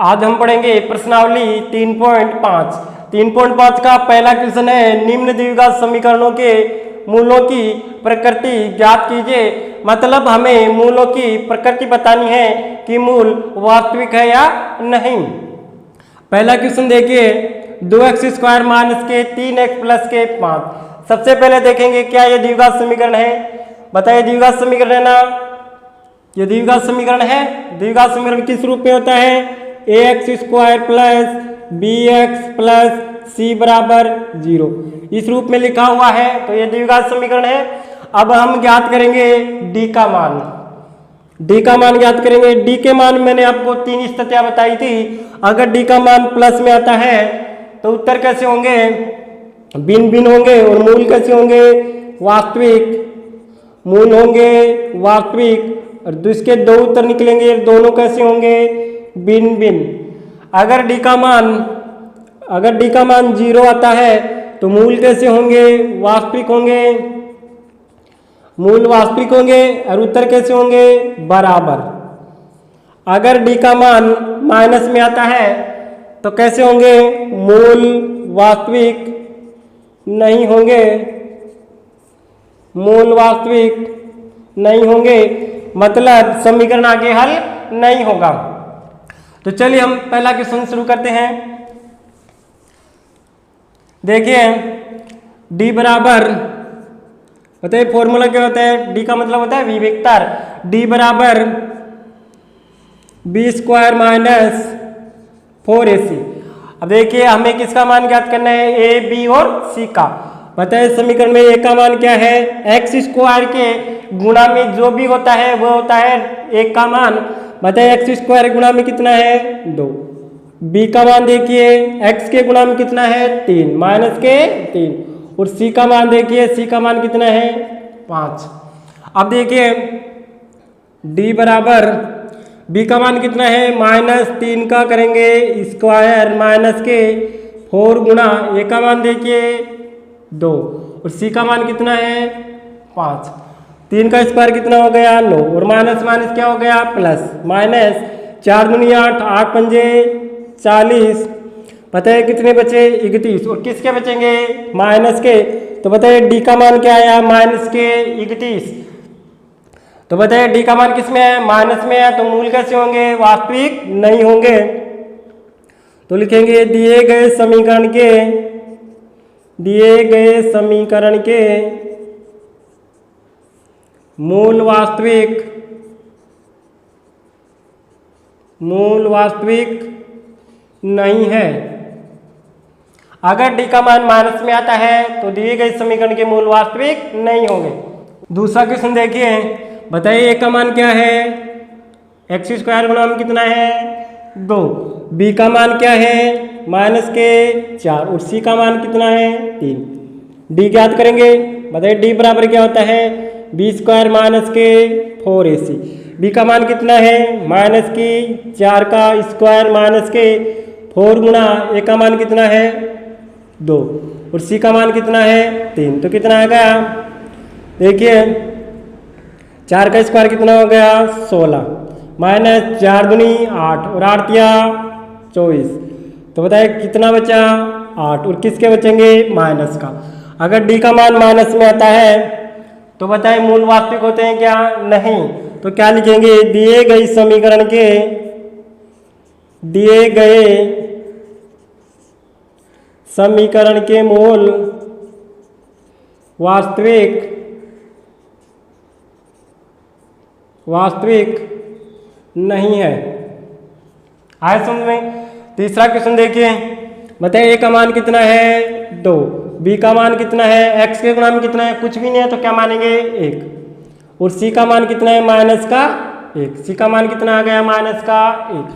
आज हम पढ़ेंगे प्रश्नावली 3.5। 3.5 का पहला क्वेश्चन है, निम्न द्विघात समीकरणों के मूलों की प्रकृति ज्ञात कीजिए। मतलब हमें मूलों की प्रकृति बतानी है कि मूल वास्तविक है या नहीं। पहला क्वेश्चन देखिए, 2x² माइनस के 3x प्लस के 5। सबसे पहले देखेंगे क्या ये द्विघात समीकरण है। बताइए द्विघात समीकरण है ना, ये द्विघात समीकरण है। द्विघात समीकरण किस रूप में होता है, ax² plus bx plus c बराबर 0, इस रूप में लिखा हुआ है। तो ये द्विघात समीकरण है। अब हम ज्ञात करेंगे d का मान। d का मान ज्ञात करेंगे। d के मान मैंने आपको 3 स्थितियां बताई थी। अगर d का मान प्लस में आता है तो उत्तर कैसे होंगे, भिन्न भिन्न होंगे। और मूल कैसे होंगे, वास्तविक। मूल होंगे वास्तविक। और इसके दो उत्तर निकलेंगे, दोनों कैसे होंगे, भिन्न भिन्न। अगर d का मान 0 आता है तो मूल कैसे होंगे, वास्तविक होंगे। मूल वास्तविक होंगे और उत्तर कैसे होंगे, बराबर। अगर d का मान माइनस में आता है तो कैसे होंगे, मूल वास्तविक नहीं होंगे। मूल वास्तविक नहीं होंगे, मतलब समीकरण आगे हल नहीं होगा। तो चलिए हम पहला क्वेश्चन शुरू करते हैं। देखिए d बराबर, बताइए फॉर्मूला क्या होता है, d का मतलब होता है विभक्तर। d बराबर b² माइनस 4ac। अब देखिए हमें किसका मान ज्ञात करना है, a b और c का। बताइए समीकरण में a का मान क्या है, x² के गुणा में जो भी होता है वो होता है a का मान। बताइए x² गुणा में कितना है, 2। b का मान देखिए x के गुणा में कितना है, 3 माइनस के 3। और c का मान देखिए, c का मान कितना है, 5। अब देखिए d बराबर b का मान कितना है, -3 का करेंगे स्क्वायर माइनस के 4 गुणा a का मान देखिए 2 और c का मान कितना है, 5। 3 का स्क्वायर कितना हो गया, 9। और माइनस माइनस क्या हो गया, प्लस। माइनस 4 दूनी 8, 8 पंजे 40। बताइए कितने बचे, 31। और किसके बचेंगे, माइनस के। तो बताइए d का मान क्या आया, माइनस के 31। तो बताइए d का मान किस में है, माइनस में है। तो मूल कैसे होंगे, वास्तविक नहीं होंगे। तो लिखेंगे दिए गए समीकरण के मूल वास्तविक नहीं है। अगर d का मान माइनस में आता है तो दिए गए समीकरण के मूल वास्तविक नहीं होंगे। दूसरा क्वेश्चन देखिए, बताइए a का मान क्या है, x² गुणा में कितना है, 2। b का मान क्या है, माइनस के 4। और c का मान कितना है, 3। d ज्ञात करेंगे। बताइए d बराबर क्या होता है, b² माइनस के 4ac। b का मान कितना है, माइनस की 4 का स्क्वायर माइनस के 4 गुणा a का मान कितना है, 2। और c का मान कितना है, 3। तो कितना आ गया, देखिए 4 का स्क्वायर कितना हो गया, 16 माइनस 4 दूनी 8 और 8 तिया 24। तो बताइए कितना बचा, 8। और किसके बचेंगे, माइनस का। अगर d का मान माइनस में आता है तो बताइए मूल वास्तविक होते हैं क्या, नहीं। तो क्या लिखेंगे, दिए गए समीकरण के मूल वास्तविक नहीं है। आए समझ में। तीसरा क्वेश्चन देखिए, बताइए a का मान कितना है, 2। b का मान कितना है, x के गुणा में कितना है, कुछ भी नहीं है तो क्या मानेंगे, 1। और c का मान कितना है, माइनस का 1। c का मान कितना आ गया, माइनस का 1।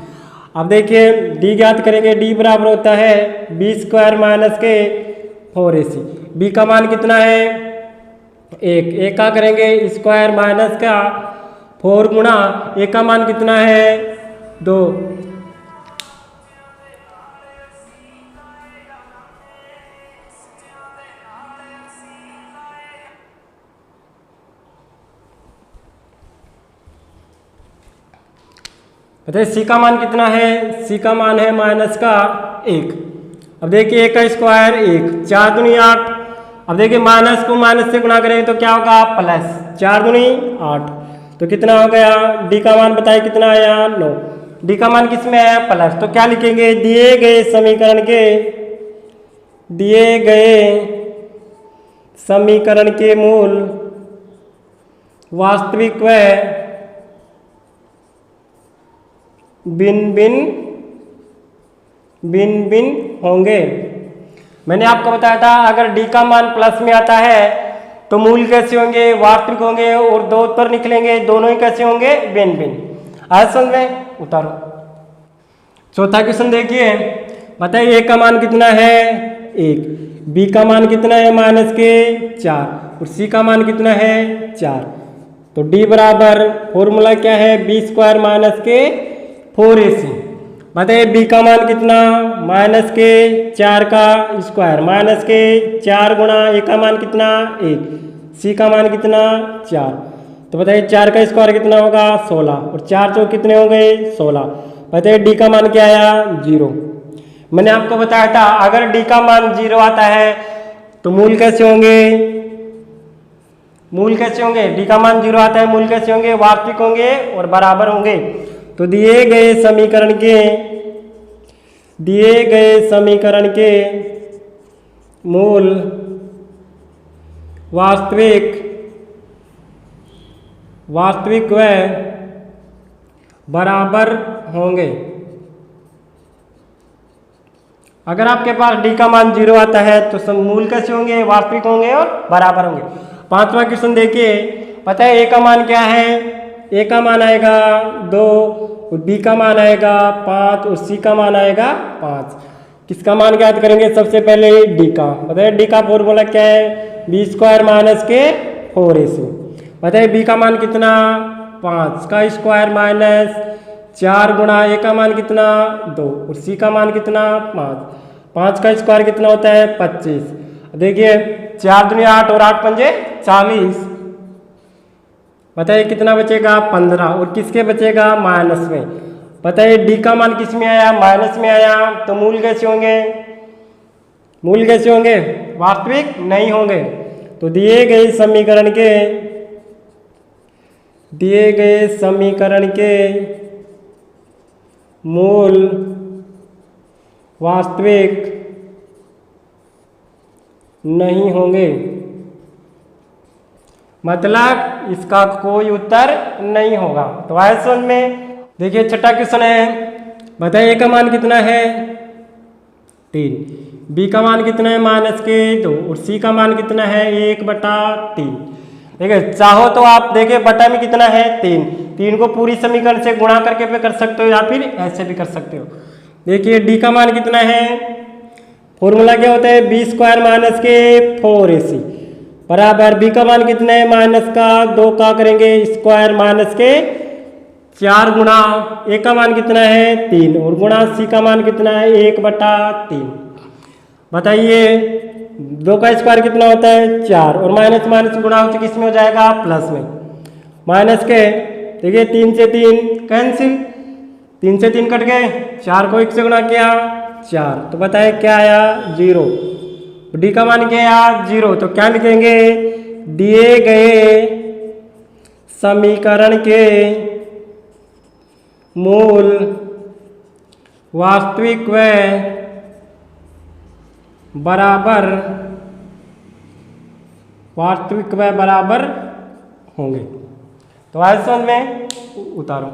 अब देखिए d ज्ञात करेंगे। d बराबर होता है b² माइनस के 4ac। b का मान कितना है, 1। a का करेंगे स्क्वायर माइनस का 4 गुणा a का मान कितना है, 2। बताइए सी का मान कितना है, सी का मान है माइनस का 1। अब देखिए 1 का स्क्वायर 1, 4 दूनी 8। अब देखिए माइनस को माइनस से गुणा करेंगे तो क्या होगा प्लस, 4 दूनी 8। तो कितना हो गया, डी का मान बताइए कितना आया 9। डी का मान किस में आया प्लस, तो क्या लिखेंगे, दिए गए समीकरण के मूल वास्तविक व भिन्न भिन्न होंगे। मैंने आपको बताया था अगर डी का मान प्लस में आता है तो मूल कैसे होंगे, वास्तविक होंगे, और दो उत्तर निकलेंगे, दोनों ही कैसे होंगे, भिन्न भिन्न। आज समझ में, उतारो। चौथा क्वेश्चन देखिए, बताइए ए का मान कितना है 1, बी का मान कितना है माइनस के 4, और सी का मान कितना है 4। तो डी बराबर फॉर्मूला क्या है, बी स्क्वायर माइनस के 4ac। बताइए बी का मान कितना, माइनस के 4 का स्क्वायर माइनस के 4 गुणा ए का मान कितना 1, सी का मान कितना 4। तो बताइए 4 का स्क्वायर कितना होगा 16, और 4 चौक कितने हो गए 16। बताइए डी का मान क्या आया 0। मैंने आपको बताया था अगर डी का मान 0 आता है तो मूल कैसे होंगे, डी का मान 0 आता है, मूल कैसे होंगे, वास्तविक होंगे और बराबर होंगे। तो दिए गए समीकरण के मूल वास्तविक व बराबर होंगे। अगर आपके पास डी का मान 0 आता है तो सब मूल कैसे होंगे, वास्तविक होंगे और बराबर होंगे। पांचवा क्वेश्चन देखिए, पता है ए का मान क्या है, ए का मान आएगा 2, और बी का मान आएगा 5, और सी का मान आएगा 5। किसका मान ज्ञात करेंगे, सबसे पहले डी का। बताइए डी का फॉर्मूला क्या है, बी स्क्वायर माइनस के 4ac। बताइए बी का मान कितना 5 का स्क्वायर माइनस 4 गुणा ए का मान कितना 2, और सी का मान कितना 5। 5 का स्क्वायर कितना होता है 25। देखिए 4 दूनी 8 और 8 पंजे 40। बताइए कितना बचेगा 15, और किसके बचेगा माइनस में। बताइए डी का मान किस में आया, माइनस में आया, तो मूल कैसे होंगे, वास्तविक नहीं होंगे। तो दिए गए समीकरण के मूल वास्तविक नहीं होंगे, मतलब इसका कोई उत्तर नहीं होगा। तो आए समझ में। देखिए छठा क्वेश्चन है, बताइए ए का मान कितना है 3, बी का मान कितना है माइनस के 2, और सी का मान कितना है 1/3। देखिए चाहो तो आप देखिए बटा में कितना है 3 को पूरी समीकरण से गुणा करके भी कर सकते हो या फिर ऐसे भी कर सकते हो। देखिए डी का मान कितना है, फॉर्मूला क्या होता है, बी स्क्वायर माइनस के 4ac बराबर बी का मान कितना है माइनस का 2 का करेंगे स्क्वायर माइनस के 4 गुणा ए का मान कितना है 3, और गुणा सी का मान कितना है 1/3। बताइए 2 का स्क्वायर कितना होता है 4, और माइनस माइनस गुणा हो तो किस में हो जाएगा प्लस में, माइनस के। देखिए 3 से 3 कैंसिल, 3 से 3 कट गए, 4 को 1 से गुणा किया 4। तो बताए क्या आया 0। डी का मान क्या आया 0। तो क्या लिखेंगे, दिए गए समीकरण के मूल वास्तविक व बराबर होंगे। तो आज समझ में, उतारो।